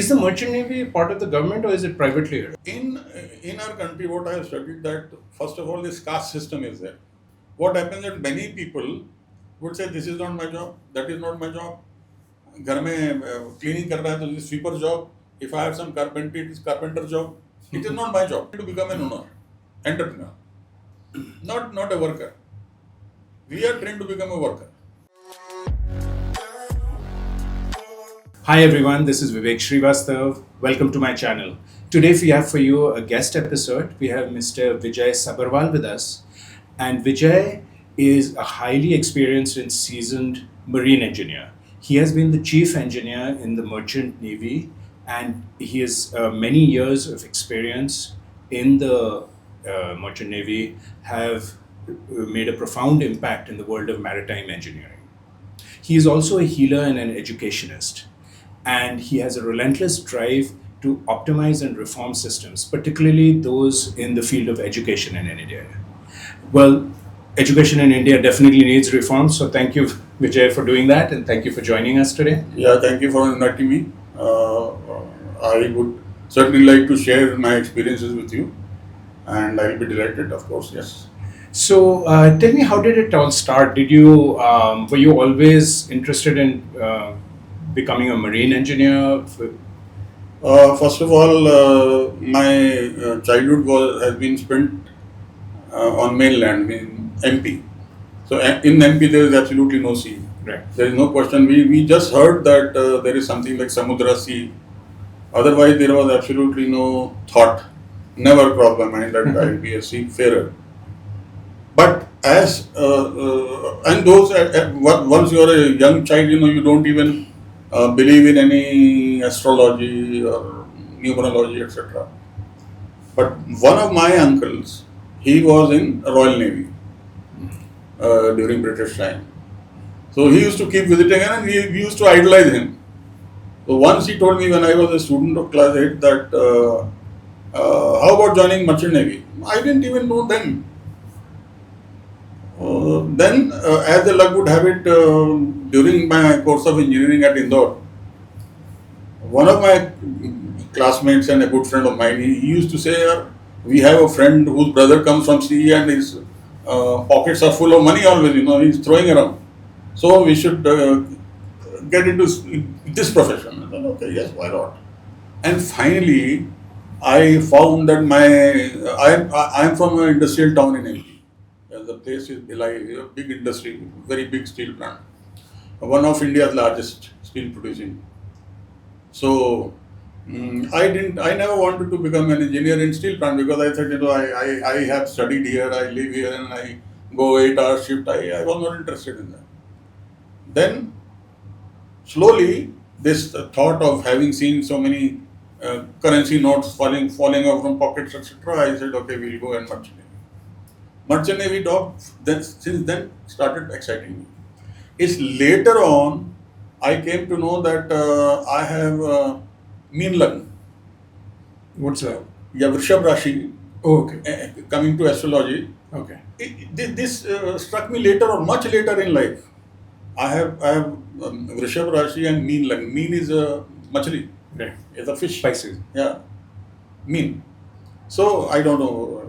Is the Merchant Navy part of the government or is it privately held? In our country, what I have studied that first of all, this caste system is there. What happens that many people would say, this is not my job, that is not my job. घर में cleaning कर रहा है तो this is sweeper job. If I have some carpentry, it is carpenter job. It is not my job to become an owner, entrepreneur, not a worker. We are trained to become a worker. Hi everyone, this is Vivek Srivastav. Welcome to my channel. Today we have for you a guest episode. We have Mr. Vijay Subberwal with us. And Vijay is a highly experienced and seasoned marine engineer. He has been the chief engineer in the Merchant Navy and he has many years of experience in the Merchant Navy, have made a profound impact in the world of maritime engineering. He is also a healer and an educationist, and he has a relentless drive to optimize and reform systems, particularly those in the field of education in India. Well, education in India definitely needs reform, so thank you, Vijay, for doing that, and thank you for joining us today. Yeah, thank you for inviting me. I would certainly like to share my experiences with you, and I'll be delighted, of course, yes. So, tell me, how did it all start? Did you were you always interested in becoming a marine engineer? First of all, my childhood has been spent on mainland in MP. So in MP there is absolutely no sea. Right. There is no question. We just heard that there is something like Samudra Sea. Otherwise, there was absolutely no thought. Never crossed my mind that I will be a seafarer. But as and those once you are a young child, you don't even believe in any astrology or numerology, etc. But one of my uncles, he was in Royal Navy during British time. So he used to keep visiting and we used to idolize him. So once he told me when I was a student of class 8 that how about joining Merchant Navy? I didn't even know then. Then, as the luck would have it, during my course of engineering at Indore, one of my classmates and a good friend of mine, he used to say, we have a friend whose brother comes from sea and his pockets are full of money always, he's throwing around. So we should get into this profession. I thought, okay, yes, why not? And finally, I found that I am from an industrial town in MP. The place is Bhilai, a big industry, very big steel plant, one of India's largest steel producing. So I never wanted to become an engineer in steel plant because I said, I have studied here, I live here, and I go 8-hour shift. I was not interested in that. Then slowly, this thought of having seen so many currency notes falling off from pockets, etc., I said, okay, we'll go and Merchant Navy. Merchant Navy job since then started exciting me. It's later on I came to know that I have Meen Lagna. What's that? Yeah, Vrishab Rashi. Oh, okay. Coming to astrology. Okay. This struck me later or much later in life. I have Vrishab Rashi and Meen Lagna. Meen is a machli. Right. It's a fish. Spices. Yeah. Meen. So I don't know.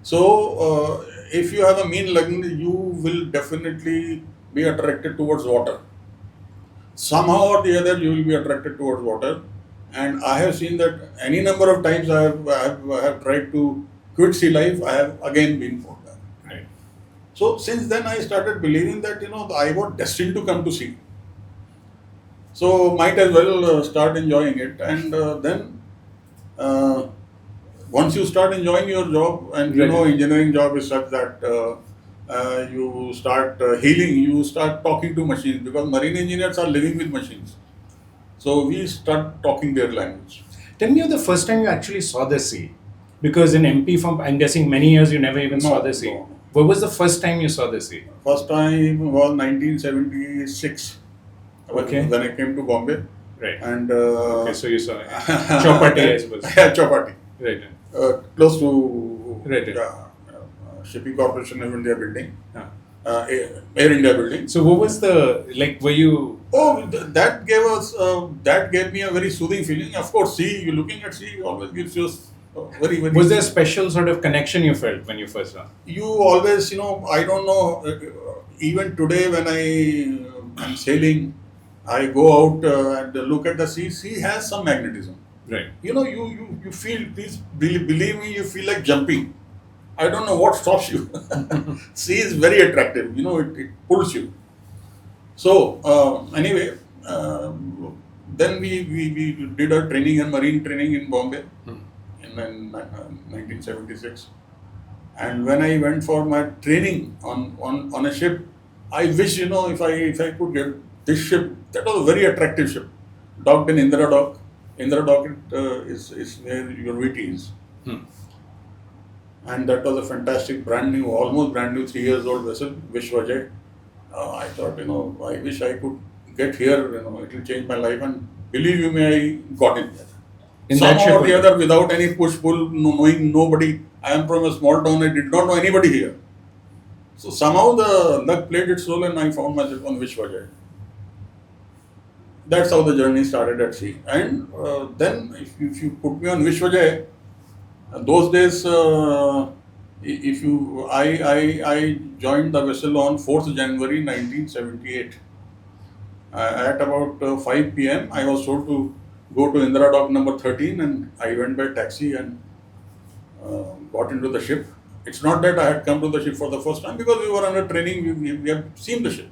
So if you have a Meen Lagna, you will definitely be attracted towards water. Somehow or the other, you will be attracted towards water. And I have seen that any number of times I have tried to quit sea life, I have again been pulled back. Right. So since then, I started believing that I was destined to come to sea. So might as well start enjoying it. And then once you start enjoying your job, and engineering job is such that you start healing, you start talking to machines because marine engineers are living with machines. So we start talking their language. Tell me the first time you actually saw the sea. Because in MP, I'm guessing many years you never even saw the sea. No. What was the first time you saw the sea? First time was 1976. Okay. When I came to Bombay. Right. And okay, so you saw it. Chowpatty, I suppose. Yeah, Chowpatty. Right. Close to Right. Shipping Corporation of India building. Air India building. So what was the, like, were you, Oh, that gave me a very soothing feeling. Of course, sea, you looking at sea always gives you very, very. was there a special sort of connection you felt when you first saw? You always, I don't know. Even today, when am sailing, I go out and look at the sea. Sea has some magnetism. Right. You feel. Please believe me. You feel like jumping. I don't know what stops you. Sea is very attractive. It pulls you. So anyway, then we did a training and marine training in Bombay in 1976. And when I went for my training on a ship, I wish if I could get this ship. That was a very attractive ship, docked in Indira Dock. Indira Dock is where your VT is. And that was a fantastic, almost brand new 3 years old vessel, Vijay. I thought, I wish I could get here, it will change my life. And believe me, I got in there. In that Somehow ship or the other, without any push-pull, knowing nobody. I am from a small town, I did not know anybody here. So somehow the luck played its role and I found myself on Vijay. That's how the journey started at sea. And then if you put me on Vijay, those days, I joined the vessel on 4th January 1978. At about 5 p.m. I was told to go to Indira Dock number 13 and I went by taxi and got into the ship. It's not that I had come to the ship for the first time because we were under training, we have seen the ship.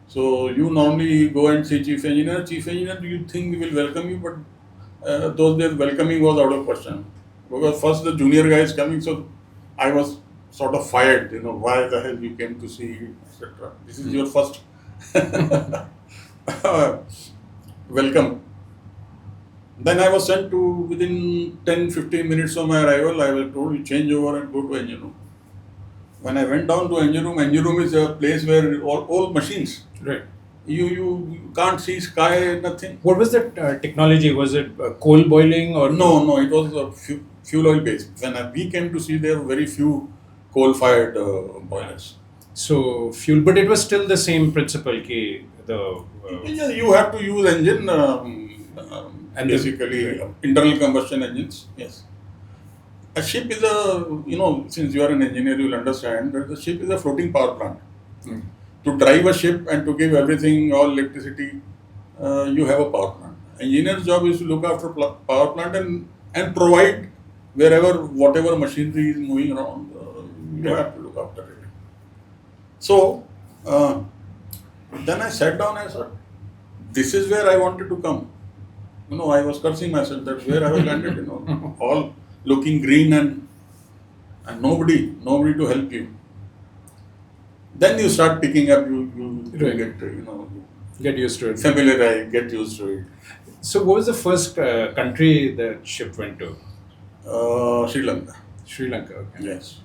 So you normally go and see chief engineer. Chief engineer, do you think we will welcome you? But those days welcoming was out of question. Because first the junior guy is coming, so I was sort of fired, why the hell you came to see, etc. This is your first welcome. Then I was sent to, within 10-15 minutes of my arrival, I was told you change over and go to engine room. When I went down to engine room is a place where all machines. right. You can't see sky, nothing. What was the technology? Was it coal boiling or? No, it was fuel oil based. When we came to see, there were very few coal-fired boilers. So fuel, but it was still the same principle. Yeah, you have to use engine, And basically internal combustion engines. Yes. A ship is since you are an engineer, you will understand that the ship is a floating power plant. To drive a ship and to give everything, all electricity, you have a power plant. Engineer's job is to look after power plant and provide whatever machinery is moving around, you have to look after it. So, then I sat down and I thought, this is where I wanted to come. I was cursing myself that where I was landed, all looking green and nobody to help you. Then you start picking up, you Right. get get used to it. familiarize, get used to it. So what was the first country the ship went to? Sri Lanka. Sri Lanka. Okay. Yes.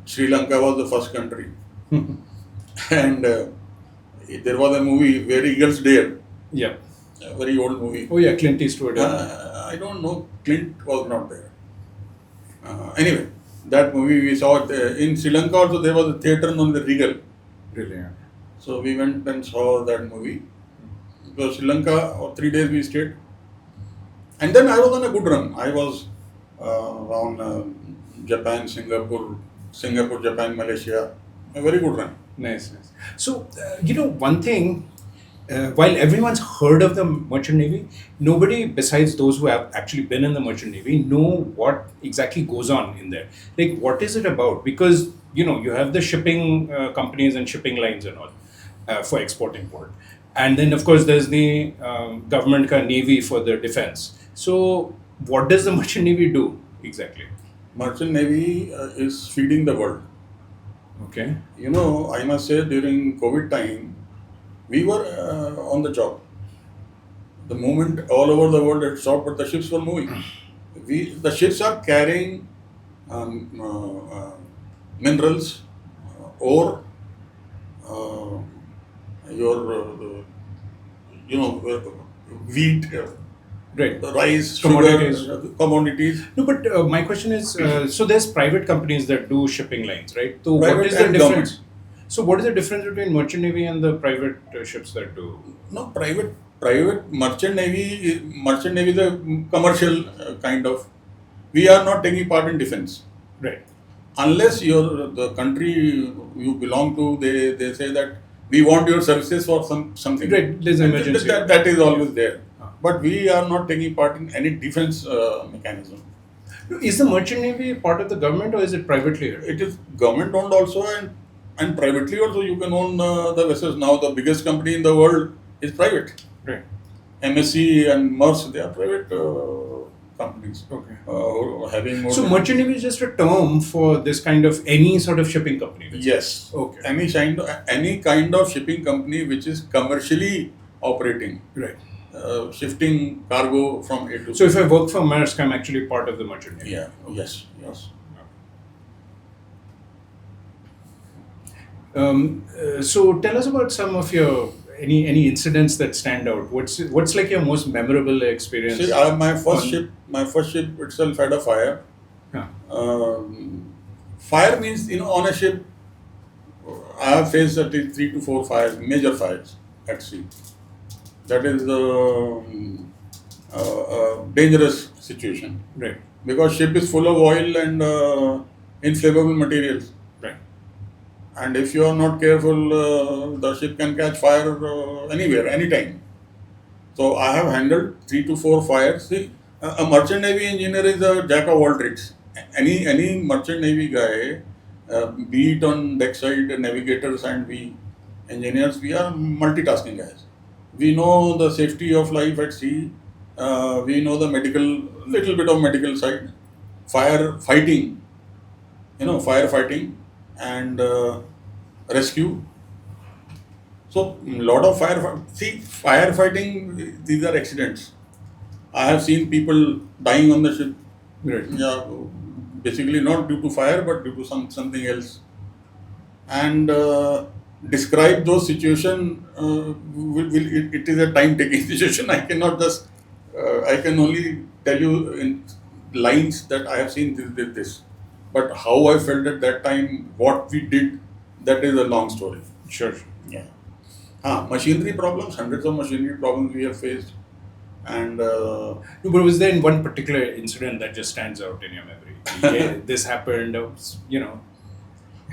Sri Lanka was the first country. And there was a movie, Where Eagles Dare, Yeah. a very old movie. Oh yeah, Clint Eastwood. I don't know, Clint was not there. Anyway, that movie we saw it, in Sri Lanka also there was a theatre known as the Regal. Really? Yeah. So we went and saw that movie. Because Sri Lanka, 3 days we stayed. And then I was on a good run. I was around Japan, Singapore, Japan, Malaysia. A very good run. Nice. So, one thing, while everyone's heard of the Merchant Navy, nobody besides those who have actually been in the Merchant Navy know what exactly goes on in there. Like, what is it about? Because, you have the shipping companies and shipping lines and all for export-import. And then, of course, there's the government Navy for the defense. So, what does the Merchant Navy do exactly? Merchant Navy is feeding the world. Okay. I must say during COVID time, we were on the job. The moment all over the world had stopped, but the ships were moving. The ships are carrying minerals, ore, wheat, Right. rice, Commodities. sugar, commodities. No, but my question is, so there's private companies that do shipping lines, right? So what Private is the and difference? So, what is the difference between merchant navy and the private ships that do? No, private merchant navy is a commercial kind of. We are not taking part in defense. Right. Unless the country you belong to, they say that we want your services for something. Right, there's And emergency. that is always there. Ah. But we are not taking part in any defense mechanism. Is the merchant navy part of the government or is it privately held? It is government owned also, and privately also you can own the vessels. Now the biggest company in the world is private. Right. MSC and Maersk, they are private companies. Okay. Having more So, than- merchant navy is just a term for this kind of any sort of shipping company. Yes. Okay. Any kind of shipping company which is commercially operating, Right. shifting cargo from A to B. So, if I work for Maersk, I'm actually part of the merchant navy. Yeah. Yes. Yes. So, tell us about some of your any incidents that stand out. What's like your most memorable experience? See, my first ship itself had a fire. Yeah. Fire means, on a ship, I have faced at least 3 to 4 fires, major fires at sea. That is a dangerous situation Right. because ship is full of oil and inflammable materials. Right. And if you are not careful, the ship can catch fire anywhere, anytime. So I have handled 3 to 4 fires. See, a merchant navy engineer is a jack of all trades. Any merchant navy guy, be it on deck side, navigators and we engineers, we are multitasking guys. We know the safety of life at sea. We know the little bit of medical side, firefighting, and rescue. So, lot of firefighting, these are accidents. I have seen people dying on the ship. Right. Yeah, basically not due to fire, but due to something else. And describe those situation. It is a time-taking situation. I cannot just. I can only tell you in lines that I have seen this. But how I felt at that time, what we did, that is a long story. Sure. Yeah. Machinery problems, hundreds of machinery problems we have faced. And No, but was there in one particular incident that just stands out in your memory? Yeah, this happened,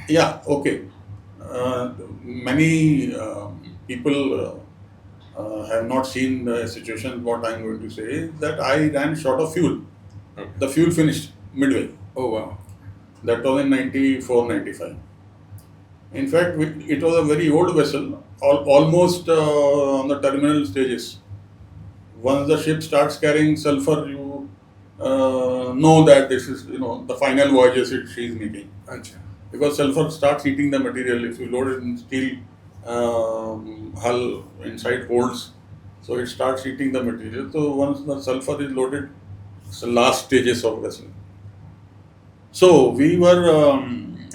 yeah, okay. Many people have not seen the situation. What I am going to say is that I ran short of fuel. Okay. The fuel finished midway. Oh, wow. That was in 94, 95. In fact, it was a very old vessel, almost on the terminal stages. Once the ship starts carrying sulfur, you know that this is, the final voyages she is making. Achha. Because sulfur starts eating the material. If you load it in steel hull inside holds, so it starts eating the material. So once the sulfur is loaded, it's the last stages of vessel. So we were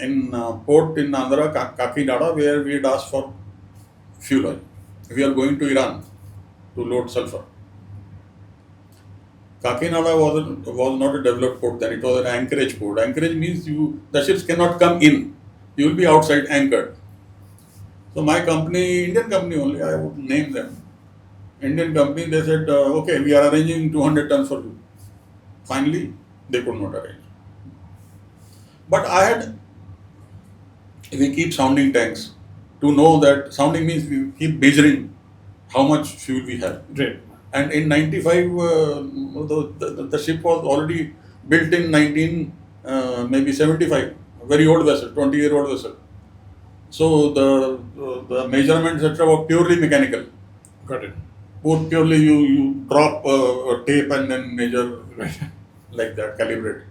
in port in Andhra, Kakinada, where we had asked for fuel oil. We are going to Iran to load sulfur. Kakinada was not a developed port then, it was an anchorage port. Anchorage means the ships cannot come in, you will be outside anchored. So my company, Indian company only, I would name them. Indian company, they said, okay, we are arranging 200 tons for you. Finally, they could not arrange. But we keep sounding tanks to know that sounding means we keep measuring how much fuel we have. Right. And in 95, the ship was already built in maybe 75, a very old vessel, 20-year-old vessel. So the measurements, etc., were purely mechanical. Got it. Purely you drop a tape and then measure Right. like that, calibrate.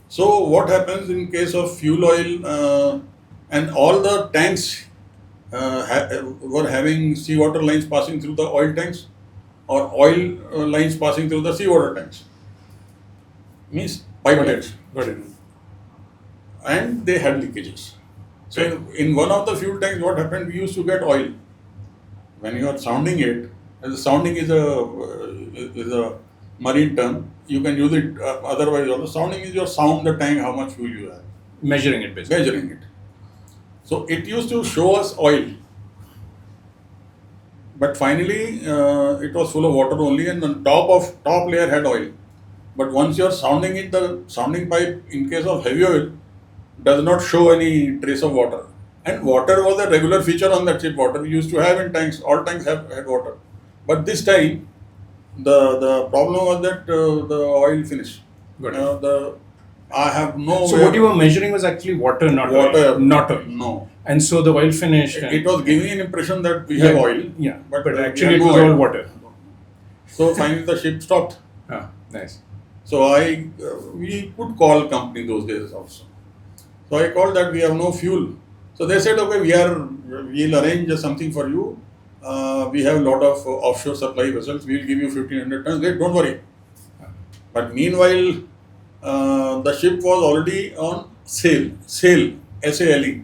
So what happens in case of fuel oil and all the tanks were having seawater lines passing through the oil tanks or oil lines passing through the seawater tanks. Means pipe tanks. Got it. And they had leakages. So in one of the fuel tanks, what happened? We used to get oil. When you are sounding it, and the sounding is a marine term. You can use it otherwise. Also, sounding is your sound the tank, how much fuel you have. Measuring it basically. Measuring it. So it used to show us oil, but finally it was full of water only, and the top layer had oil. But once you are sounding it, the sounding pipe, in case of heavy oil, does not show any trace of water. And water was a regular feature on that ship. Water we used to have in tanks. All tanks have had water. But this time, the problem was that the oil finished. Got it. The I have no. So what you were measuring was actually water, not water, oil. Not oil. No. And so the oil finished. It was giving an impression that we have oil. Yeah. But we actually have it no was oil. all water. So finally the ship stopped. Ah, nice. So we could call company those days also. So I called that we have no fuel. So they said, okay, we'll arrange something for you. We have a lot of offshore supply vessels. We'll give you 1,500 tons. Wait, don't worry. But meanwhile, the ship was already on sail, SALE.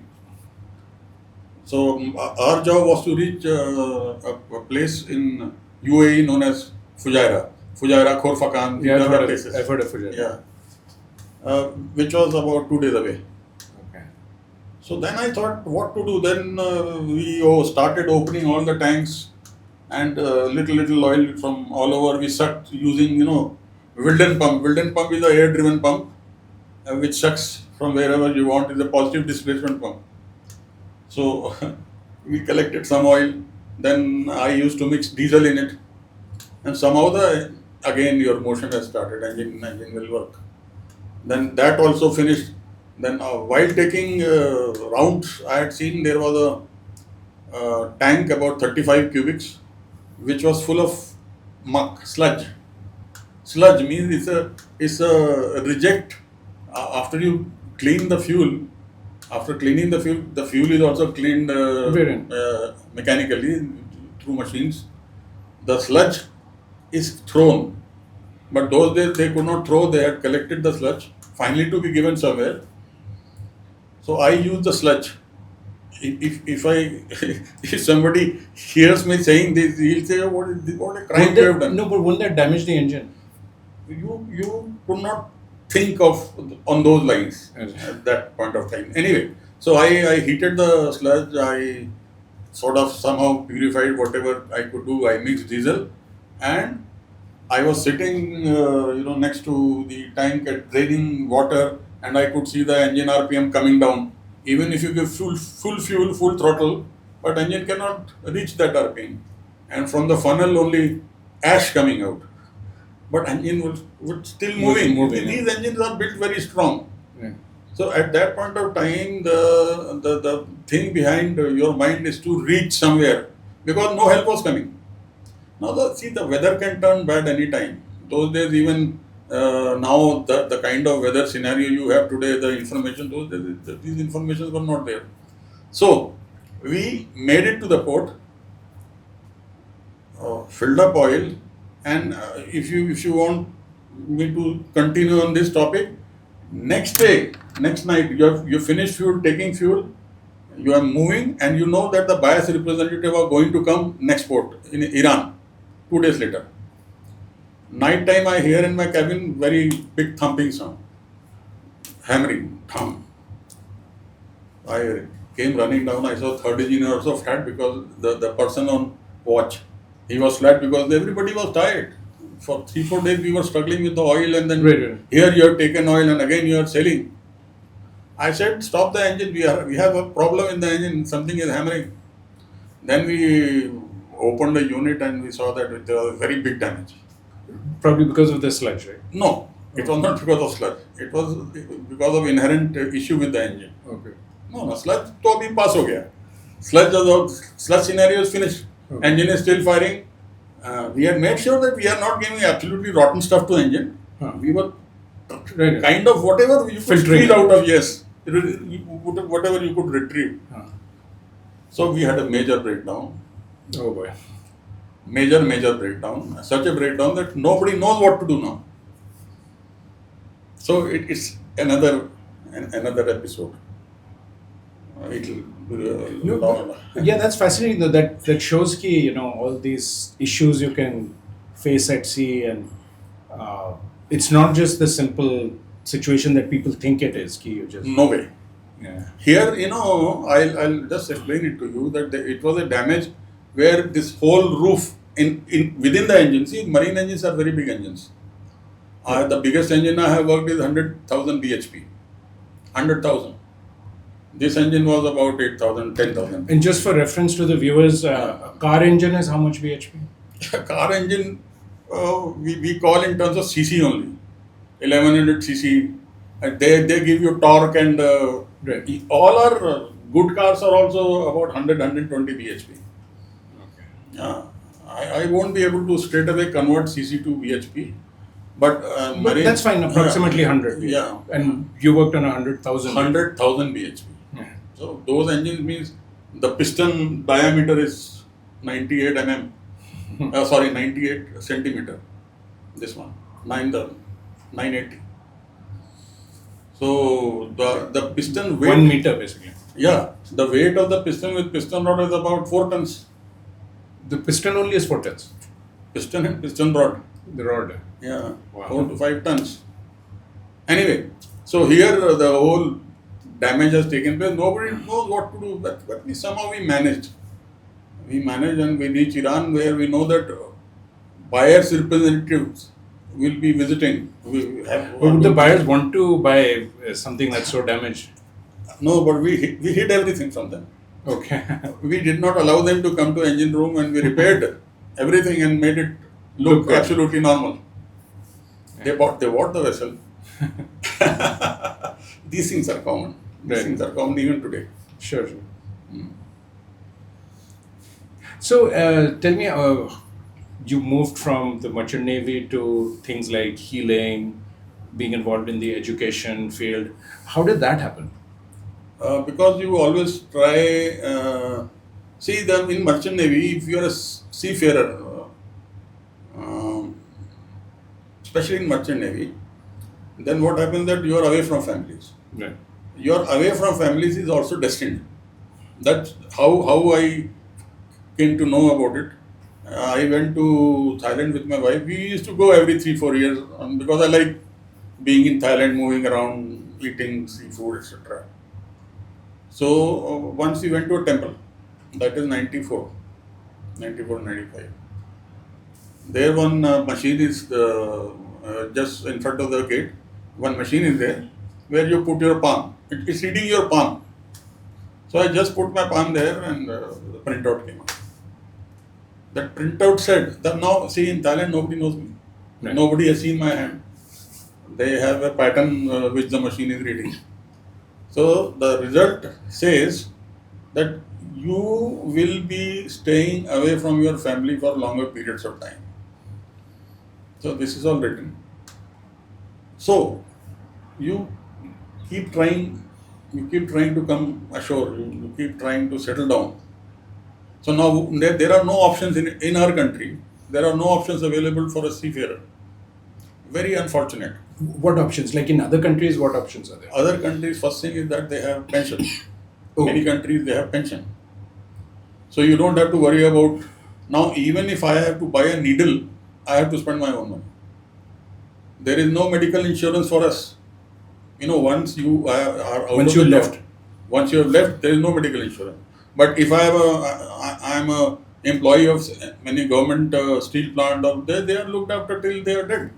So our job was to reach a place in UAE known as Fujairah, Khorfakan, Yeah, other places. I've heard of Vijay. Yeah, which was about 2 days away. Okay. So then I thought what to do. Then we started opening all the tanks, and little oil from all over. We sucked using Wilden pump. Wilden pump is the air-driven pump which sucks from wherever you want. Is a positive displacement pump. So we collected some oil. Then I used to mix diesel in it, and somehow again your motion has started. Engine will work. Then that also finished. Then while taking rounds, I had seen there was a tank about 35 cubics, which was full of muck, sludge. Sludge means it's a reject after you clean the fuel. After cleaning the fuel is also cleaned mechanically through machines. The sludge is thrown, but those days they could not throw. They had collected the sludge, finally to be given somewhere. So I use the sludge. If if somebody hears me saying this, he'll say, "Oh, what a crime you have done." No, but won't that damage the engine? You could not think of on those lines at that point of time. Anyway, so I heated the sludge. I sort of somehow purified whatever I could do. I mixed diesel, and I was sitting, next to the tank at draining water, and I could see the engine RPM coming down. Even if you give full fuel, full throttle, but engine cannot reach that RPM, and from the funnel only ash coming out. But engine would still moving. These engines are built very strong. Yeah. So at that point of time, the thing behind your mind is to reach somewhere, because no help was coming. Now the weather can turn bad anytime. Those days, even now the kind of weather scenario you have today, the information, those days these informations were not there. So we made it to the port, filled up oil, and if you want me to continue on this topic, next night, you finish taking fuel, you are moving, and you know that the bias representative are going to come next port in Iran 2 days later. Night time, I hear in my cabin very big thumping sound, hammering, thump. I came running down. I saw third engineer also flat, because the person on watch, he was flat because everybody was tired. For 3-4 days we were struggling with the oil, and then here you have taken oil and again you are selling. I said, stop the engine. We have a problem in the engine. Something is hammering. Then we opened the unit and we saw that there was very big damage. Probably because of the sludge, right? No, it was not because of sludge. It was because of inherent issue with the engine. Okay. No, sludge to abhi pass ho gaya. Sludge scenario is finished. Okay. Engine is still firing. We had made sure that we are not giving absolutely rotten stuff to engine. We were kind of whatever you could squeeze out of, yes, whatever you could retrieve. So we had a major breakdown. Oh boy. Major breakdown. Such a breakdown that nobody knows what to do now. So it's another episode. Yeah, that's fascinating though. That shows ki, all these issues you can face at sea, and it's not just the simple situation that people think it is. Ki you just no way. Yeah. Here, I'll just explain it to you that it was a damage where this whole roof in within the engine. See, marine engines are very big engines. The biggest engine I have worked is 100,000 bhp. 100,000. This engine was about 8,000, 10,000. And just for reference to the viewers, a car engine is how much bhp? A car engine, we call in terms of cc only. 1100 cc. They give you torque and Right. all our good cars are also about 100, 120 bhp. Okay. I won't be able to straight away convert cc to bhp, but But that's fine, approximately 100. Yeah. And you worked on 100,000. 100,000 bhp. Yeah. So those engines means the piston diameter is 98 mm. 98 centimeter. This one, 980. So the piston weight. 1 meter basically. Yeah, the weight of the piston with piston rod is about 4 tons. The piston only is 4 tons. Piston and piston rod. The rod. Yeah, Wow. 4 to 5 tons. Anyway, so here the whole damage has taken place. Nobody knows what to do, but somehow we managed. We managed and we reached Iran where we know that buyers' representatives will be visiting. We have Would the buyers want to buy something that's so damaged? No, but we hid everything from them. Okay. We did not allow them to come to engine room and we repaired everything and made it look good. absolutely normal. They bought the vessel. These things are common. These Right. things are common even today. Sure. So tell me, you moved from the merchant navy to things like healing, being involved in the education field. How did that happen? Because you always try, see them in merchant navy, if you are a seafarer, especially in merchant navy, then what happens that you are away from families. Right. Your away from families is also destined. That's how I came to know about it. I went to Thailand with my wife. We used to go every 3-4 years because I like being in Thailand, moving around, eating seafood, etc. So once we went to a temple, that is 94, 95. There one machine is just in front of the gate. One machine is there where you put your palm. It's reading your palm. So I just put my palm there and the printout came out. That printout said that now, see, in Thailand nobody knows me. Right. Nobody has seen my hand. They have a pattern which the machine is reading. So the result says that you will be staying away from your family for longer periods of time. So this is all written. So you keep trying to come ashore, you keep trying to settle down. So now there are no options in our country. There are no options available for a seafarer. Very unfortunate. What options? Like in other countries, what options are there? Other countries, first thing is that they have pension. Oh. Many countries, they have pension. So you don't have to worry about, now even if I have to buy a needle, I have to spend my own money. There is no medical insurance for us. Once you are out Once of you the left. job, once you have left, there is no medical insurance. But if I am a employee of many government steel plant, or they are looked after till they are dead.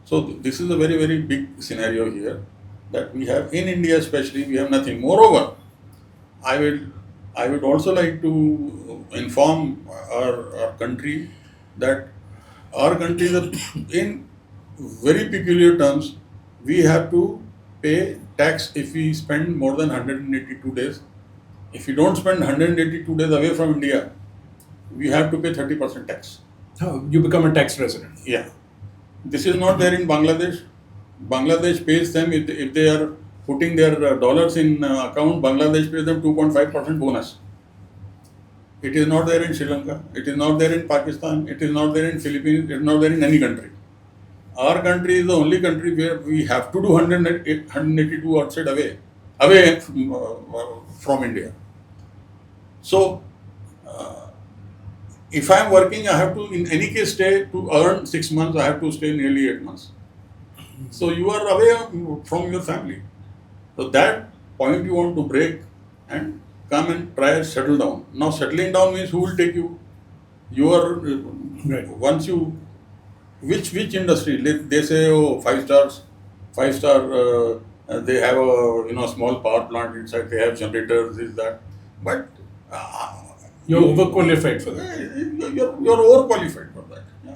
So this is a very, very big scenario here that we have in India, especially we have nothing. Moreover, I would also like to inform our country that our country is in very peculiar terms. We have to pay tax if we spend more than 182 days. If you don't spend 182 days away from India, we have to pay 30% tax. Oh, you become a tax resident. Yeah. This is not there in Bangladesh. Bangladesh pays them, if they are putting their dollars in account, Bangladesh pays them 2.5% bonus. It is not there in Sri Lanka. It is not there in Pakistan. It is not there in Philippines. It is not there in any country. Our country is the only country where we have to do 182 outside away from India. So, if I am working, I have to, in any case, stay to earn 6 months. I have to stay nearly 8 months. So you are away from your family. So that point you want to break and come and try and settle down. Now settling down means who will take you? You are Right. once you which industry? They say oh 5 stars, 5 star. They have a small power plant inside. They have generators. This that, but uh, You're overqualified for that. you're overqualified for that. Yeah.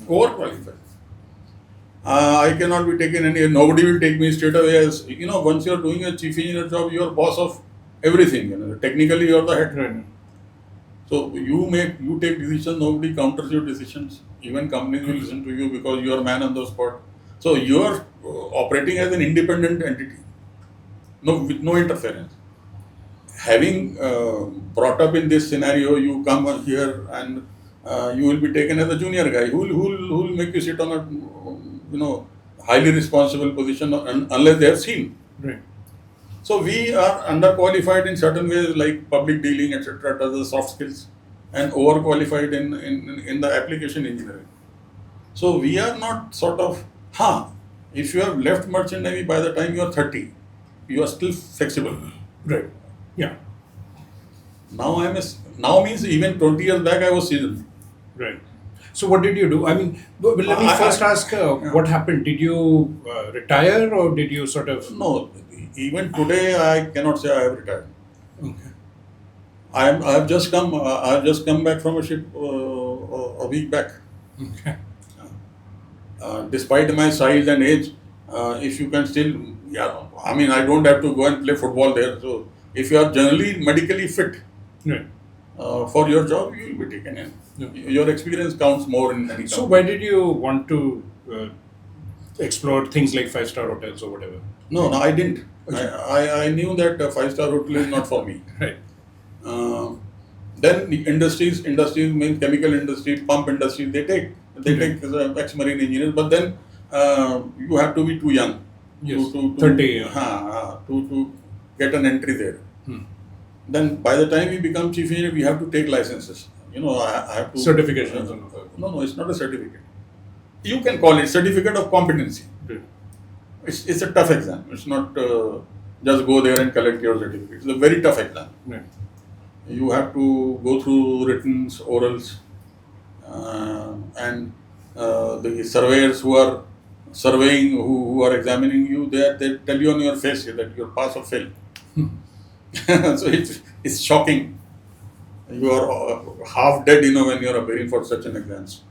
Overqualified. I cannot be taken any. Nobody will take me straight away as once you're doing a chief engineer job, you're boss of everything. Technically you're the head. Right. So you take decisions. Nobody counters your decisions. Even companies will listen to you because you're a man on the spot. So you're operating as an independent entity, with no interference. Having brought up in this scenario, you come here and you will be taken as a junior guy who will make you sit on a highly responsible position unless they have seen. Right. So we are underqualified in certain ways like public dealing, etc., the soft skills, and overqualified in the application engineering. So we are not sort of, if you have left merchant navy by the time you are 30, you are still flexible. Right. Yeah. Now means even 20 years back I was seasoned. Right. So what did you do? I mean, let me first ask, what happened? Did you retire or did you sort of? No, even today I cannot say I have retired. Okay. I've just come back from a ship a week back. Okay. Despite my size and age, if you can still, I mean, I don't have to go and play football there. So if you are generally medically fit, Right. for your job, you will be taken in. Yeah. Your experience counts more in any company. So why did you want to explore things like 5-star hotels or whatever? No, I didn't. Okay. I knew that a 5-star hotel is not for me. Right. Then the industries means chemical industry, pump industry, they take ex-marine engineers, but then you have to be too young Yes. to 30. to get an entry there. Then by the time we become chief engineer, we have to take licenses. I have to Certifications. No, it's not a certificate. You can call it certificate of competency. Right. It's a tough exam. It's not just go there and collect your certificate. It's a very tough exam. Right. You have to go through writtens, orals, and the surveyors who are surveying, who are examining you, they tell you on your face that you're pass or fail. So it's shocking. You are half dead, when you are appearing for such an exams.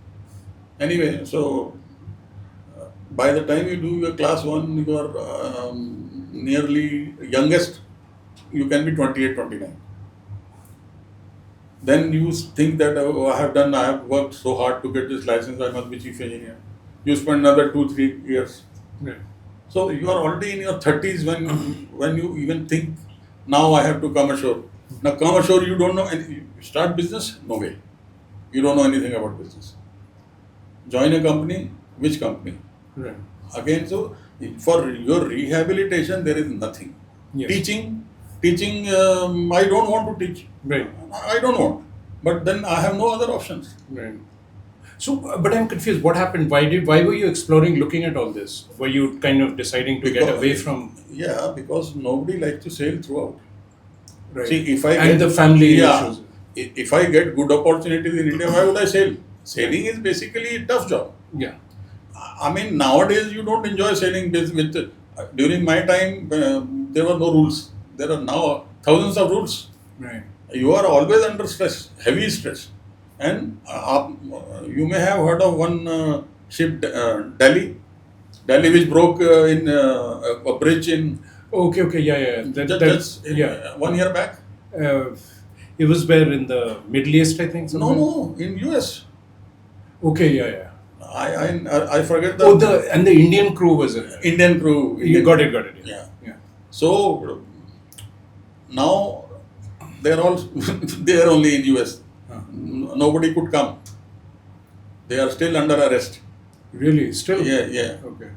Anyway, so by the time you do your class 1, you are nearly youngest, you can be 28, 29. Then you think that I have worked so hard to get this license, I must be chief engineer. You spend another 2-3 years. Right. So you are already in your 30s when you even think, now I have to come ashore. Now come ashore, you don't know, and you start business? No way. You don't know anything about business. Join a company, which company? Right. Again, so for your rehabilitation, there is nothing. Yes. Teaching, I don't want to teach. Right. I don't want. But then I have no other options. Right. So, but I'm confused. What happened? Why were you exploring, looking at all this? Were you kind of deciding to get away from? Yeah, because nobody likes to sail throughout. Right. See, if I and get, the family yeah, issues. If I get good opportunities in India, why would I sail? Sailing is basically a tough job. Yeah. I mean, nowadays you don't enjoy sailing with. During my time, there were no rules. There are now thousands of rules. Right. You are always under stress, heavy stress. And you may have heard of one ship, Delhi, which broke in a bridge in. Okay. Yeah. That's 1 year back. It was where in the Middle East, I think. Somewhere? No, in US. Okay. Yeah. I forget the. And the Indian crew was in there. Indian crew. You got it. Yeah. Yeah. So now they are all they are only in US. Nobody could come. They are still under arrest. Really? Still? Yeah. Okay.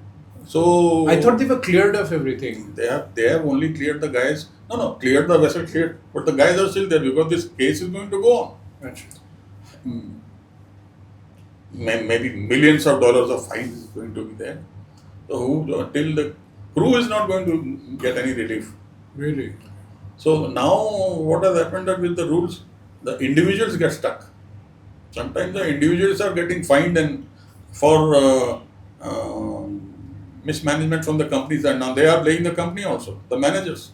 So I thought they were cleared of everything. They have only cleared the guys. No, cleared the vessel, cleared. But the guys are still there because this case is going to go on. Gotcha. Maybe millions of dollars of fines is going to be there. So till the Crew is not going to get any relief. Really? So now what has happened that with the rules, the individuals get stuck. Sometimes the individuals are getting fined and for mismanagement from the companies, and now they are blaming the company also, the managers.